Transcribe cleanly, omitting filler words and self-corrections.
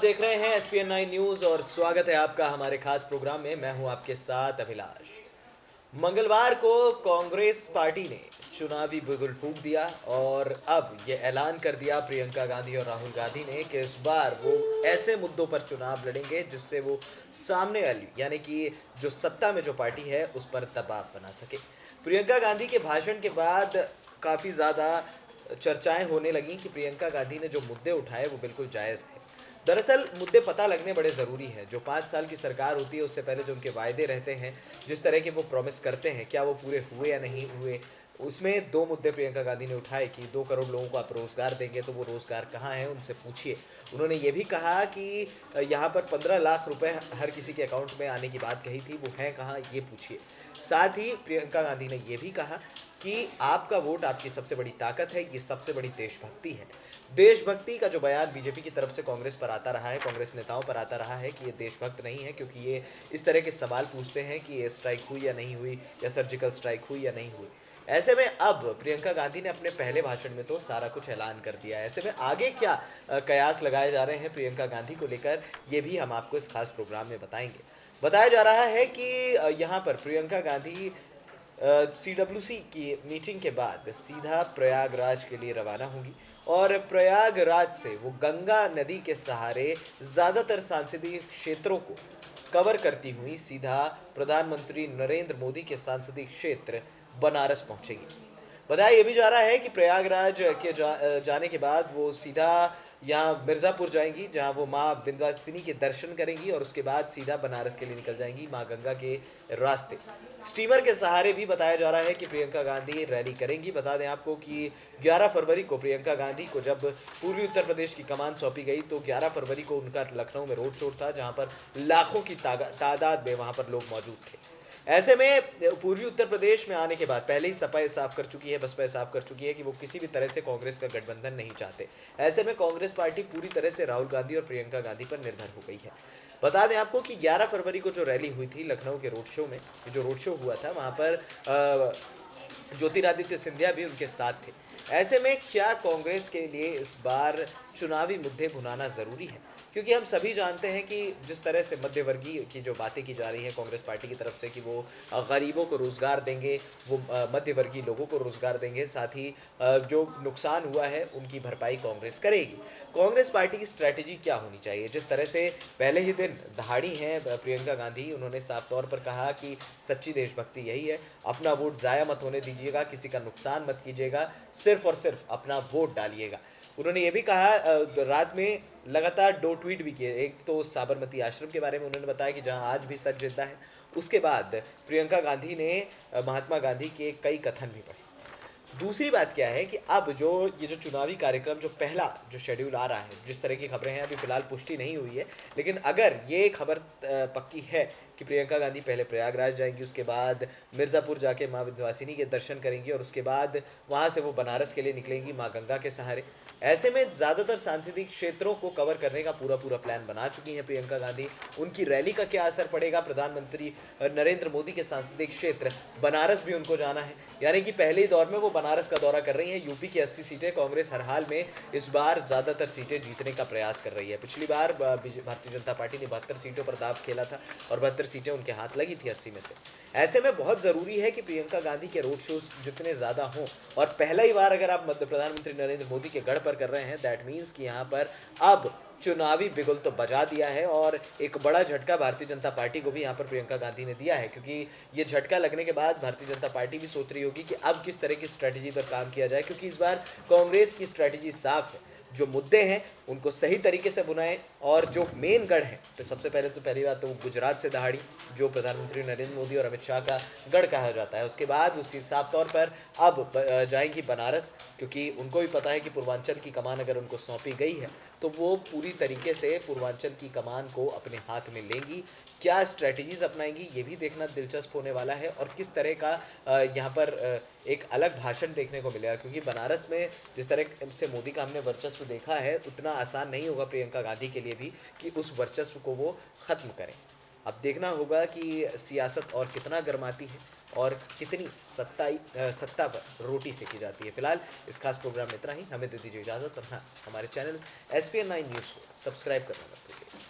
देख रहे हैं SPN9 न्यूज़ और स्वागत है आपका हमारे खास प्रोग्राम में। मैं हूं आपके साथ अभिलाष। मंगलवार को कांग्रेस पार्टी ने चुनावी बिगुल फूंक दिया और अब ये ऐलान कर दिया प्रियंका गांधी और राहुल गांधी ने कि इस बार वो ऐसे मुद्दों पर चुनाव लड़ेंगे जिससे वो सामने वाली यानी कि जो सत्ता में जो पार्टी है उस पर दबाव बना सके। प्रियंका गांधी के भाषण के बाद काफ़ी ज़्यादा चर्चाएं होने लगी कि प्रियंका गांधी ने जो मुद्दे उठाए वो बिल्कुल जायज़ थे। दरअसल मुद्दे पता लगने बड़े ज़रूरी हैं। जो 5 साल की सरकार होती है उससे पहले जो उनके वायदे रहते हैं, जिस तरह के वो प्रॉमिस करते हैं, क्या वो पूरे हुए या नहीं हुए। उसमें 2 मुद्दे प्रियंका गांधी ने उठाए कि 2 करोड़ लोगों को आप रोज़गार देंगे तो वो रोज़गार कहाँ है, उनसे पूछिए। उन्होंने ये भी कहा कि यहाँ पर 15 लाख रुपए हर किसी के अकाउंट में आने की बात कही थी, वो हैं कहाँ, ये पूछिए। साथ ही प्रियंका गांधी ने ये भी कहा कि आपका वोट आपकी सबसे बड़ी ताकत है, ये सबसे बड़ी देशभक्ति है। देशभक्ति का जो बयान बीजेपी की तरफ से कांग्रेस पर आता रहा है, कांग्रेस नेताओं पर आता रहा है कि ये देशभक्त नहीं है, क्योंकि ये इस तरह के सवाल पूछते हैं कि ये स्ट्राइक हुई या नहीं हुई, या सर्जिकल स्ट्राइक हुई या नहीं हुई। ऐसे में अब प्रियंका गांधी ने अपने पहले भाषण में तो सारा कुछ ऐलान कर दिया है। ऐसे में आगे क्या कयास लगाए जा रहे हैं प्रियंका गांधी को लेकर, ये भी हम आपको इस खास प्रोग्राम में बताएंगे। बताया जा रहा है कि यहाँ पर प्रियंका गांधी CWC की मीटिंग के बाद सीधा प्रयागराज के लिए रवाना होंगी और प्रयागराज से वो गंगा नदी के सहारे ज़्यादातर सांसदीय क्षेत्रों को कवर करती हुई सीधा प्रधानमंत्री नरेंद्र मोदी के सांसदीय क्षेत्र बनारस पहुंचेगी। बताया ये भी जा रहा है कि प्रयागराज के जाने के बाद वो सीधा यहाँ मिर्ज़ापुर जाएंगी, जहाँ वो माँ विंध्यवासिनी के दर्शन करेंगी और उसके बाद सीधा बनारस के लिए निकल जाएंगी माँ गंगा के रास्ते। स्टीमर के सहारे भी बताया जा रहा है कि प्रियंका गांधी रैली करेंगी। बता दें आपको कि 11 फरवरी को प्रियंका गांधी को जब पूर्वी उत्तर प्रदेश की कमान सौंपी गई तो 11 फरवरी को उनका लखनऊ में रोड शो था, जहाँ पर लाखों की तादाद में वहाँ पर लोग मौजूद थे। ऐसे में पूर्वी उत्तर प्रदेश में आने के बाद पहले ही सपा साफ कर चुकी है, बसपा साफ कर चुकी है कि वो किसी भी तरह से कांग्रेस का गठबंधन नहीं चाहते। ऐसे में कांग्रेस पार्टी पूरी तरह से राहुल गांधी और प्रियंका गांधी पर निर्भर हो गई है। बता दें आपको कि 11 फरवरी को जो रैली हुई थी लखनऊ के रोड शो में, जो रोड शो हुआ था वहाँ पर ज्योतिरादित्य सिंधिया भी उनके साथ थे। ऐसे में क्या कांग्रेस के लिए इस बार चुनावी मुद्दे भुनाना ज़रूरी है, क्योंकि हम सभी जानते हैं कि जिस तरह से मध्यवर्गीय की जो बातें की जा रही हैं कांग्रेस पार्टी की तरफ से कि वो गरीबों को रोज़गार देंगे, वो मध्यवर्गीय लोगों को रोज़गार देंगे, साथ ही जो नुकसान हुआ है उनकी भरपाई कांग्रेस करेगी। कांग्रेस पार्टी की स्ट्रैटेजी क्या होनी चाहिए? जिस तरह से पहले ही दिन दहाड़ी हैं प्रियंका गांधी, उन्होंने साफ तौर पर कहा कि सच्ची देशभक्ति यही है, अपना वोट ज़ाया मत होने दीजिएगा, किसी का नुकसान मत कीजिएगा, सिर्फ और सिर्फ अपना वोट डालिएगा। उन्होंने ये भी कहा, रात में लगातार 2 ट्वीट भी किए। एक तो साबरमती आश्रम के बारे में उन्होंने बताया कि जहां आज भी सच जिंदा है। उसके बाद प्रियंका गांधी ने महात्मा गांधी के कई कथन भी पढ़े। दूसरी बात क्या है कि अब ये जो चुनावी कार्यक्रम जो पहला जो शेड्यूल आ रहा है, जिस तरह की खबरें हैं अभी फिलहाल पुष्टि नहीं हुई है, लेकिन अगर ये खबर पक्की है कि प्रियंका गांधी पहले प्रयागराज जाएंगी, उसके बाद मिर्ज़ापुर जाके माँ विंध्यवासिनी के दर्शन करेंगी और उसके बाद वहाँ से वो बनारस के लिए निकलेंगी माँ गंगा के सहारे। ऐसे में ज़्यादातर सांसदीय क्षेत्रों को कवर करने का पूरा प्लान बना चुकी हैं प्रियंका गांधी। उनकी रैली का क्या असर पड़ेगा? प्रधानमंत्री नरेंद्र मोदी के संसदीय क्षेत्र बनारस भी उनको जाना है, यानी कि पहले ही दौर में वो बनारस का दौरा कर रही हैं। यूपी की 80 सीटें कांग्रेस हर हाल में इस बार ज़्यादातर सीटें जीतने का प्रयास कर रही है। पिछली बार भारतीय जनता पार्टी ने 72 सीटों पर दाव खेला था और 72 सीटें उनके हाथ लगी थी 80 में से। ऐसे में बहुत ज़रूरी है कि प्रियंका गांधी के रोड शोज जितने ज़्यादा हों, और पहला ही बार अगर आप प्रधानमंत्री नरेंद्र मोदी के गढ़ पर कर रहे हैं, दैट मीन्स कि यहाँ पर अब चुनावी बिगुल तो बजा दिया है और एक बड़ा झटका भारतीय जनता पार्टी को भी यहाँ पर प्रियंका गांधी ने दिया है, क्योंकि ये झटका लगने के बाद भारतीय जनता पार्टी भी सोच रही होगी कि अब किस तरह की स्ट्रैटेजी पर काम किया जाए, क्योंकि इस बार कांग्रेस की स्ट्रैटेजी साफ है। जो मुद्दे हैं उनको सही तरीके से बुनाएं और जो मेन गढ़ है, तो सबसे पहले तो पहली बात तो गुजरात से दहाड़ी, जो प्रधानमंत्री नरेंद्र मोदी और अमित शाह का गढ़ कहा जाता है। उसके बाद उसी साफ तौर पर अब जाएंगी बनारस, क्योंकि उनको भी पता है कि पूर्वांचल की कमान अगर उनको सौंपी गई है तो वो पूरी तरीके से पूर्वांचल की कमान को अपने हाथ में लेंगी। क्या स्ट्रैटेजीज अपनाएंगी ये भी देखना दिलचस्प होने वाला है, और किस तरह का यहाँ पर एक अलग भाषण देखने को मिलेगा, क्योंकि बनारस में जिस तरह से मोदी का हमने वर्चस्व देखा है, उतना आसान नहीं होगा प्रियंका गांधी के लिए भी कि उस वर्चस्व को वो ख़त्म करें। अब देखना होगा कि सियासत और कितना गर्माती है, और कितनी सत्ता पर रोटी सेकी जाती है। फिलहाल इस खास प्रोग्राम में इतना ही, हमें दे दीजिए इजाज़त और हाँ, हमारे चैनल SPN9 न्यूज़ को सब्सक्राइब करना मत भूलिए।